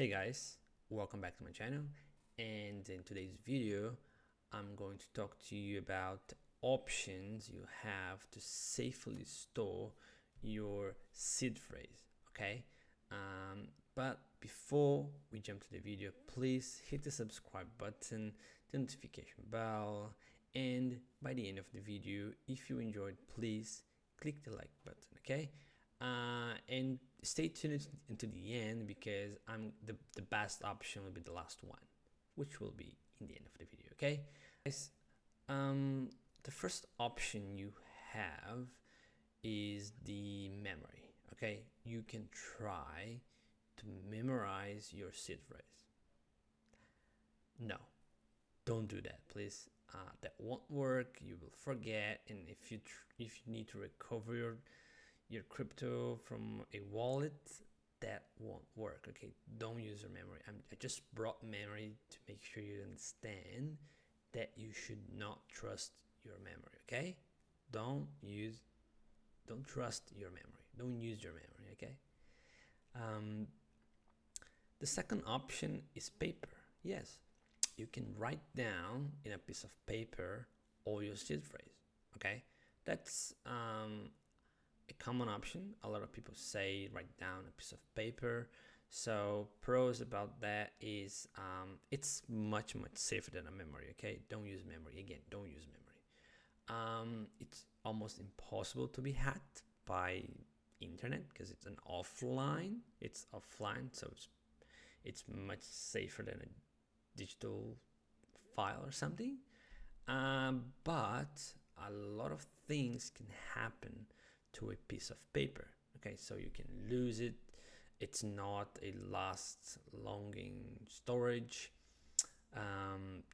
Hey guys, welcome back to my channel, and in today's video I'm going to talk to you about options you have to safely store your seed phrase. Okay, but before we jump to the video, please hit the subscribe button, the notification bell, and by the end of the video, if you enjoyed, please click the like button. Okay, and stay tuned into the end because the best option will be the last one, which will be in the end of the video. Okay, guys. The first option you have is the memory. Okay, you can try to memorize your seed phrase. No, don't do that, please. That won't work. You will forget, and if you need to recover your crypto from a wallet, that won't work. Okay, don't use your memory. I just brought memory to make sure you understand that you should not trust your memory. Okay, don't trust your memory. Don't use your memory. Okay. um, the second option is paper. Yes, you can write down in a piece of paper all your seed phrase. Okay, that's a common option. A lot of people say write down a piece of paper. So pros about that is it's much safer than a memory. Okay, don't use memory. Again, don't use memory. It's almost impossible to be hacked by internet because it's an offline. It's offline, so it's much safer than a digital file or something. But a lot of things can happen to a piece of paper. Okay, so you can lose it. It's not a last longing storage.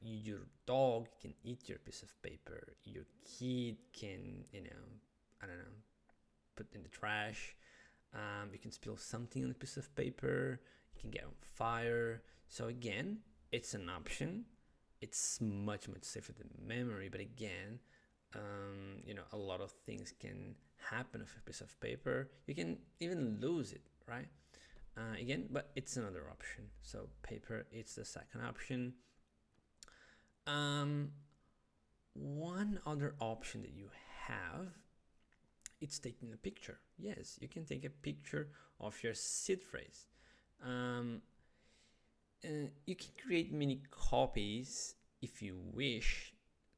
Your dog can eat your piece of paper. Your kid can, I don't know, put in the trash. You can spill something on a piece of paper. You can get on fire. So again, it's an option. It's much safer than memory, but again, a lot of things can happen with a piece of paper. You can even lose it, right? Again, but it's another option. So paper, it's the second option. One other option that you have, it's taking a picture. Yes, you can take a picture of your seed phrase. You can create many copies if you wish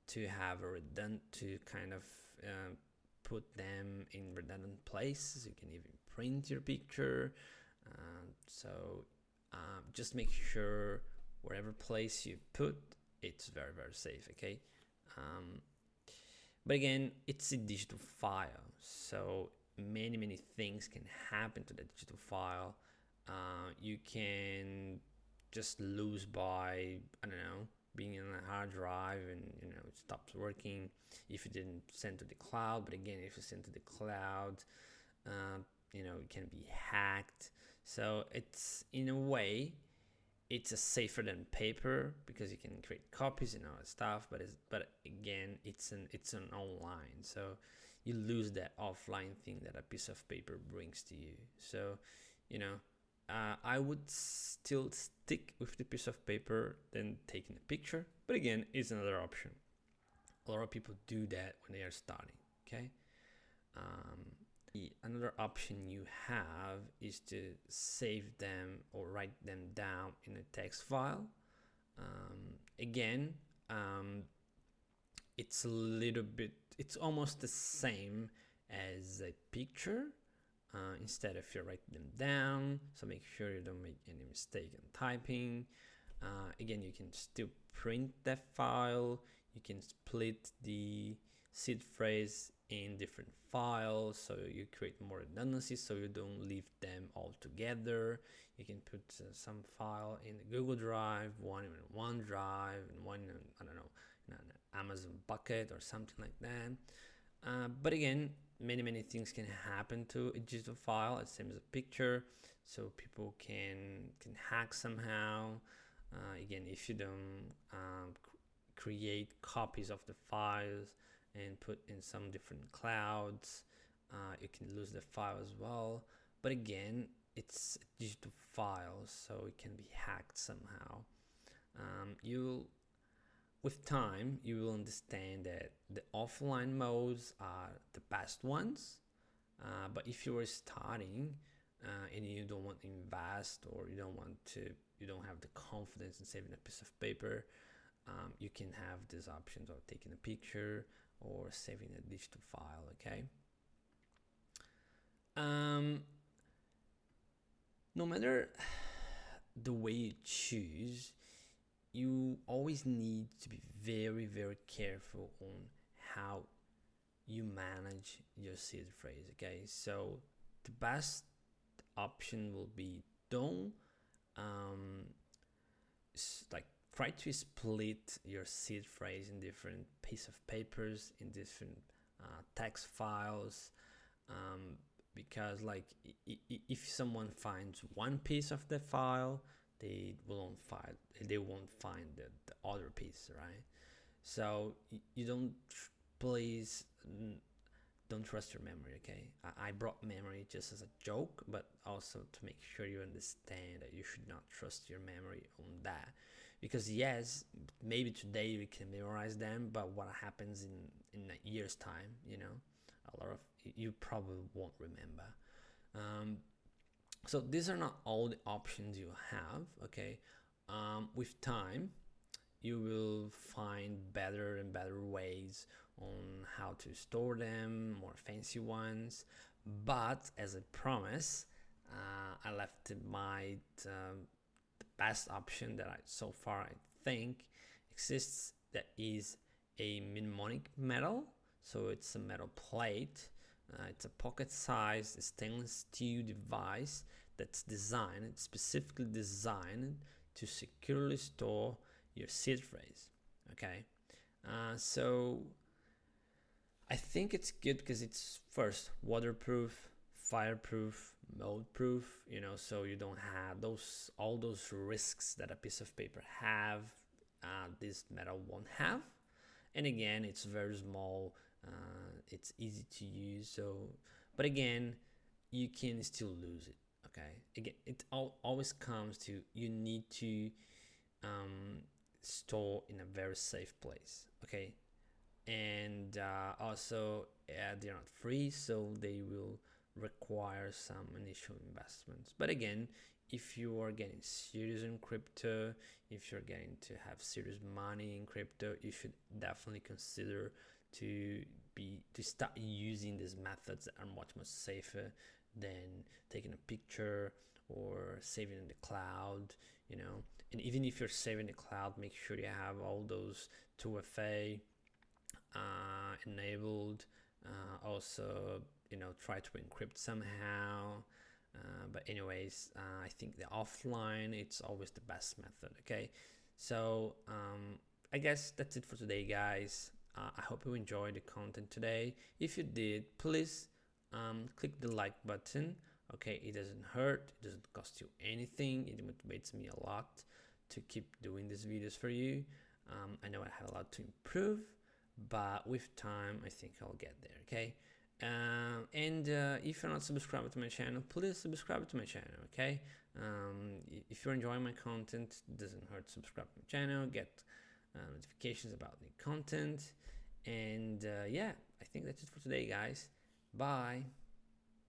to have a redundant, to kind of put them in redundant places. You can even print your picture. So just make sure wherever place you put, it's very safe. Okay. But again, it's a digital file, so many things can happen to the digital file. You can just lose by, I don't know, being in a hard drive and it stops working if you didn't send to the cloud. But again, if you send to the cloud, it can be hacked. So it's, in a way, it's a safer than paper because you can create copies and all that stuff. But again, it's an online, so you lose that offline thing that a piece of paper brings to you. So I would still stick with the piece of paper than taking a picture. But again, it's another option. A lot of people do that when they are starting. Okay. Another option you have is to save them or write them down in a text file. Again, it's it's almost the same as a picture. Instead of you write them down, so make sure you don't make any mistake in typing. Again, you can still print that file. You can split the seed phrase in different files, so you create more redundancy, so you don't leave them all together. You can put some file in the Google Drive, one in OneDrive, and one in, I don't know, in an Amazon bucket or something like that. But again, many things can happen to a digital file. It's same as a picture, so people can hack somehow. Again, if you don't create copies of the files and put in some different clouds, you can lose the file as well. But again, it's a digital file, so it can be hacked somehow. You With time, you will understand that the offline modes are the best ones. But if you are starting and you don't want to invest, or you don't have the confidence in saving a piece of paper, you can have these options of taking a picture or saving a digital file. Okay. Um, no matter the way you choose, you always need to be very, very careful on how you manage your seed phrase. Okay, so the best option will be don't um, like try to split your seed phrase in different piece of papers, in different text files, um, because like if someone finds one piece of the file, they won't find the other piece, right? So you don't please don't trust your memory. Okay, I brought memory just as a joke, but also to make sure you understand that you should not trust your memory on that, because yes, maybe today we can memorize them, but what happens in a year's time, a lot of you probably won't remember. um, so these are not all the options you have. Okay, with time you will find better and better ways on how to store them, more fancy ones. But as I promise, I left the best option that I so far I think exists. That is a mnemonic metal. So it's a metal plate. It's a pocket-sized stainless steel device that's specifically designed to securely store your seed phrase. Okay, so I think it's good because it's first waterproof, fireproof, mold proof. So you don't have all those risks that a piece of paper have. This metal won't have, and again, it's very small. It's easy to use. But again, you can still lose it. Okay, again, it always comes to you need to store in a very safe place. Okay, and also they're not free, so they will require some initial investments. But again, if you are getting serious in crypto, if you're getting to have serious money in crypto, you should definitely consider to start using these methods that are much safer than taking a picture or saving in the cloud. And even if you're saving in the cloud, make sure you have all those 2FA enabled. Also, try to encrypt somehow. But anyways, I think the offline, it's always the best method. Okay, so I guess that's it for today, guys. I hope you enjoyed the content today. If you did, please click the like button. Okay, it doesn't hurt, it doesn't cost you anything. It motivates me a lot to keep doing these videos for you. I know I have a lot to improve, but with time I think I'll get there. Okay, and if you're not subscribed to my channel, please subscribe to my channel. Okay, if you're enjoying my content, it doesn't hurt to subscribe to my channel, get notifications about the content. And yeah, I think that's it for today, guys. Bye.